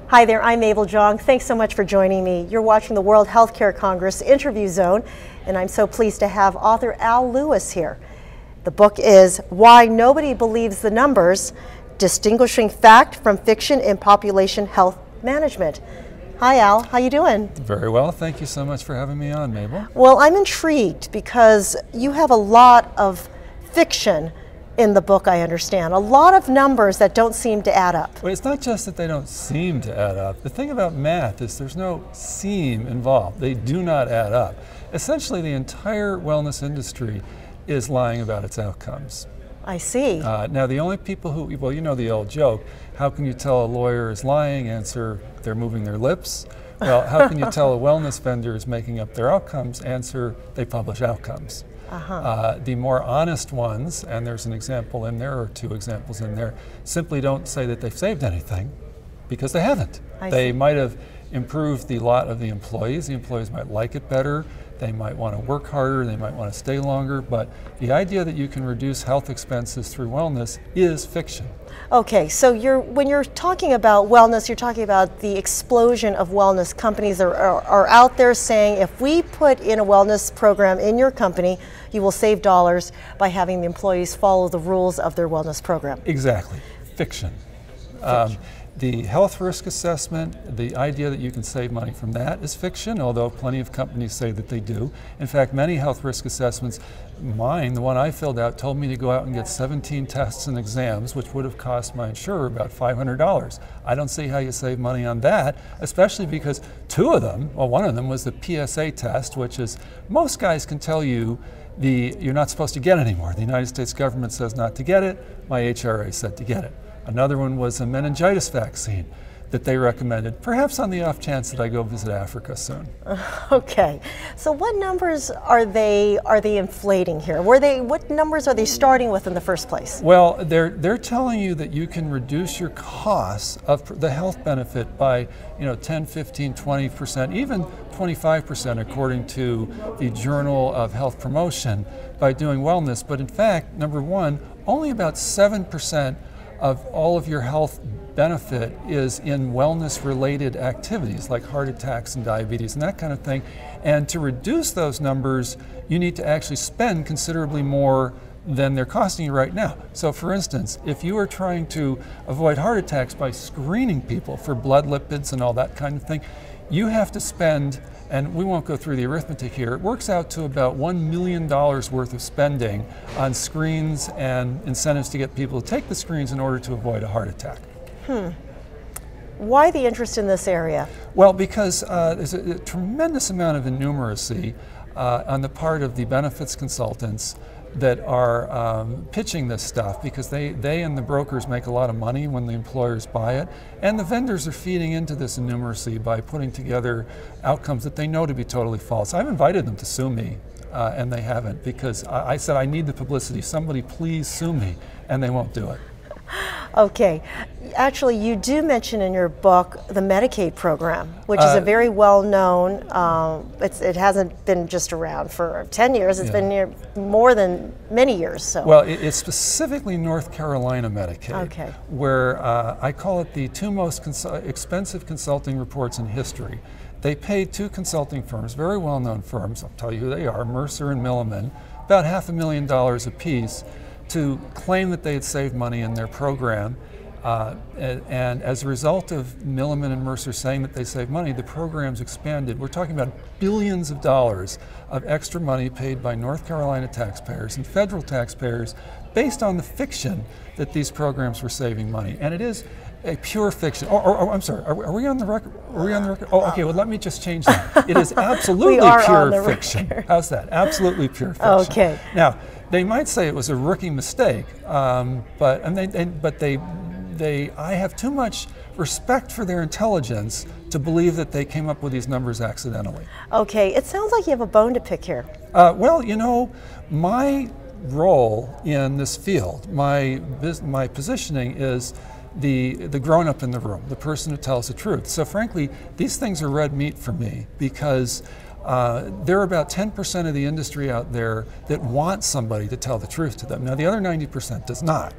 Hi there, I'm Mabel Jong. Thanks so much for joining me. You're watching the World Healthcare Congress Interview Zone, and I'm so pleased to have author Al Lewis here. The book is Why Nobody Believes the Numbers, Distinguishing Fact from Fiction in Population Health Management. Hi Al, how you doing? Very well, thank you so much for having me on, Mabel. Well, I'm intrigued because you have a lot of fiction in the book, I understand. A lot of numbers that don't seem to add up. Well, it's not just that they don't seem to add up. The thing about math is there's no seem involved. They do not add up. Essentially, the entire wellness industry is lying about its outcomes. I see. Now, the only people who, well, you know the old joke, how can you tell a lawyer is lying? Answer, they're moving their lips. Well, how can you tell a wellness vendor is making up their outcomes? Answer, they publish outcomes. The more honest ones, and there's an example in there or two examples in there, simply don't say that they've saved anything because they haven't. They might have improved the lot of the employees. The employees might like it better. They might want to work harder. They might want to stay longer. But the idea that you can reduce health expenses through wellness is fiction. Okay, so when you're talking about wellness, you're talking about the explosion of wellness companies that are out there saying if we put in a wellness program in your company, you will save dollars by having the employees follow the rules of their wellness program. Exactly. Fiction. The health risk assessment, the idea that you can save money from that is fiction, although plenty of companies say that they do. In fact, many health risk assessments, mine, the one I filled out, told me to go out and get 17 tests and exams, which would have cost my insurer about $500. I don't see how you save money on that, especially because two of them, well, one of them was the PSA test, which is, most guys can tell you you're not supposed to get anymore. The United States government says not to get it, my HRA said to get it. Another one was a meningitis vaccine that they recommended, perhaps on the off chance that I go visit Africa soon. Okay, so what numbers are they inflating here? What numbers are they starting with in the first place? Well, they're telling you that you can reduce your costs of the health benefit by 10, 15, 20%, even 25% according to the Journal of Health Promotion by doing wellness. But in fact, number one, only about 7% of all of your health benefit is in wellness-related activities like heart attacks and diabetes and that kind of thing. And to reduce those numbers, you need to actually spend considerably more than they're costing you right now. So for instance, if you are trying to avoid heart attacks by screening people for blood lipids and all that kind of thing, you have to spend, and we won't go through the arithmetic here, it works out to about $1 million worth of spending on screens and incentives to get people to take the screens in order to avoid a heart attack. Why the interest in this area? Well, because there's a tremendous amount of innumeracy on the part of the benefits consultants that are pitching this stuff, because they and the brokers make a lot of money when the employers buy it, and the vendors are feeding into this innumeracy by putting together outcomes that they know to be totally false. I've invited them to sue me, and they haven't, because I said I need the publicity. Somebody please sue me, and they won't do it. Okay, actually you do mention in your book the Medicaid program, which is a very well-known, it hasn't been just around for 10 years, it's been near more than many years. So. Well, it's specifically North Carolina Medicaid, where I call it the two most expensive consulting reports in history. They paid two consulting firms, very well-known firms, I'll tell you who they are, Mercer and Milliman, about $500,000 apiece, to claim that they had saved money in their program, and as a result of Milliman and Mercer saying that they saved money, the program's expanded. We're talking about billions of dollars of extra money paid by North Carolina taxpayers and federal taxpayers based on the fiction that these programs were saving money. And it is a pure fiction. I'm sorry, are we on the record? Are we on the record? Oh, okay, well let me just change that. It is absolutely pure fiction. How's that? Absolutely pure fiction. Okay. Now, they might say it was a rookie mistake, but I have too much respect for their intelligence to believe that they came up with these numbers accidentally. Okay, it sounds like you have a bone to pick here. Well, my role in this field, my positioning is the grown-up in the room, the person who tells the truth. So frankly, these things are red meat for me, because there are about 10% of the industry out there that want somebody to tell the truth to them. Now the other 90% does not.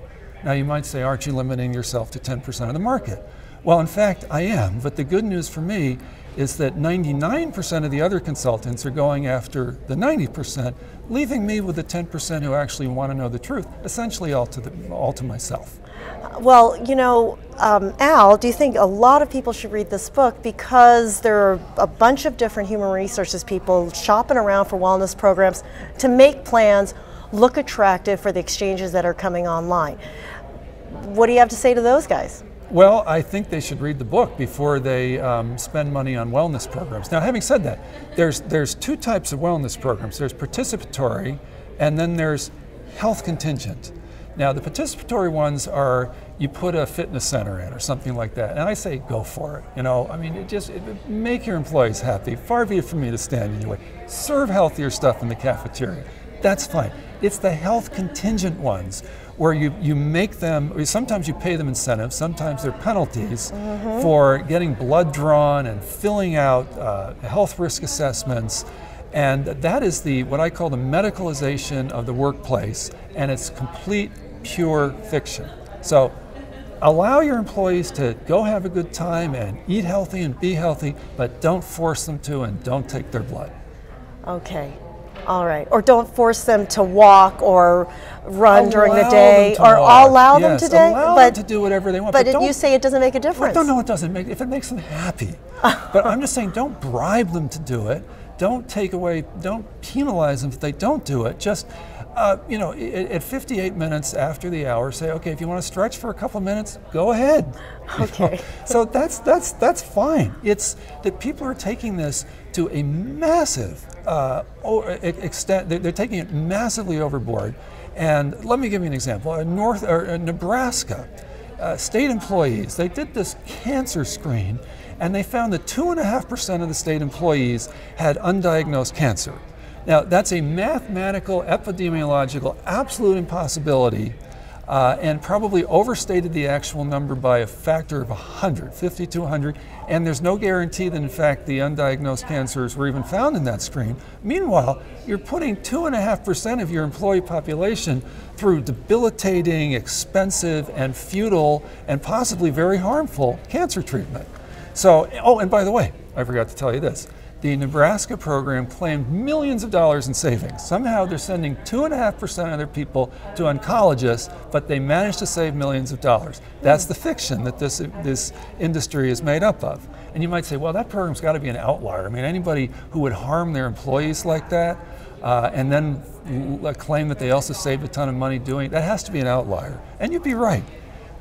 Now you might say, aren't you limiting yourself to 10% of the market? Well, in fact, I am. But the good news for me is that 99% of the other consultants are going after the 90%, leaving me with the 10% who actually want to know the truth, essentially all to myself. Well, you know, Al, do you think a lot of people should read this book because there are a bunch of different human resources people shopping around for wellness programs to make plans look attractive for the exchanges that are coming online? What do you have to say to those guys? Well, I think they should read the book before they spend money on wellness programs. Now, having said that, there's two types of wellness programs. There's participatory, and then there's health contingent. Now, the participatory ones are you put a fitness center in or something like that, and I say go for it. You know, I mean, make your employees happy. Far be it from me to stand in your way. Serve healthier stuff in the cafeteria. That's fine. It's the health contingent ones where you make them, sometimes you pay them incentives, sometimes they're penalties for getting blood drawn and filling out health risk assessments. And that is what I call the medicalization of the workplace, and it's complete, pure fiction. So allow your employees to go have a good time and eat healthy and be healthy, but don't force them to, and don't take their blood. Okay. All right. Or don't force them to walk or run during the day, or allow them to allow them to do whatever they want. But you say it doesn't make a difference. No, it doesn't make. If it makes them happy, but I'm just saying, don't bribe them to do it. Don't take away. Don't penalize them if they don't do it. Just you know, at 58 minutes after the hour, say, okay, if you want to stretch for a couple minutes, go ahead. Okay. So that's fine. It's that people are taking this to a massive extent. They're taking it massively overboard. And let me give you an example. Nebraska, state employees, they did this cancer screen, and they found that 2.5% of the state employees had undiagnosed cancer. Now, that's a mathematical, epidemiological, absolute impossibility, and probably overstated the actual number by a factor of 100, 50 to 100, and there's no guarantee that, in fact, the undiagnosed cancers were even found in that screen. Meanwhile, you're putting 2.5% of your employee population through debilitating, expensive, and futile, and possibly very harmful cancer treatment. So, oh, and by the way, I forgot to tell you this. The Nebraska program claimed millions of dollars in savings. Somehow they're sending 2.5% of their people to oncologists, but they managed to save millions of dollars. That's the fiction that this industry is made up of. And you might say, well, that program's got to be an outlier. I mean, anybody who would harm their employees like that and then claim that they also saved a ton of money doing it, that has to be an outlier. And you'd be right.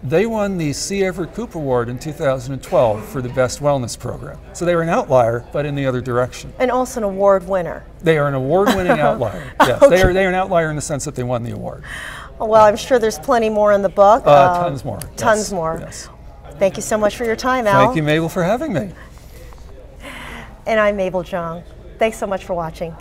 They won the C. Everett Koop Award in 2012 for the best wellness program. So they were an outlier, but in the other direction. And also an award winner. They are an award-winning outlier. Yes, okay. They are an outlier in the sense that they won the award. Well, I'm sure there's plenty more in the book. Tons more. Tons more. Yes. Thank you so much for your time, Al. Thank you, Mabel, for having me. And I'm Mabel Jong. Thanks so much for watching.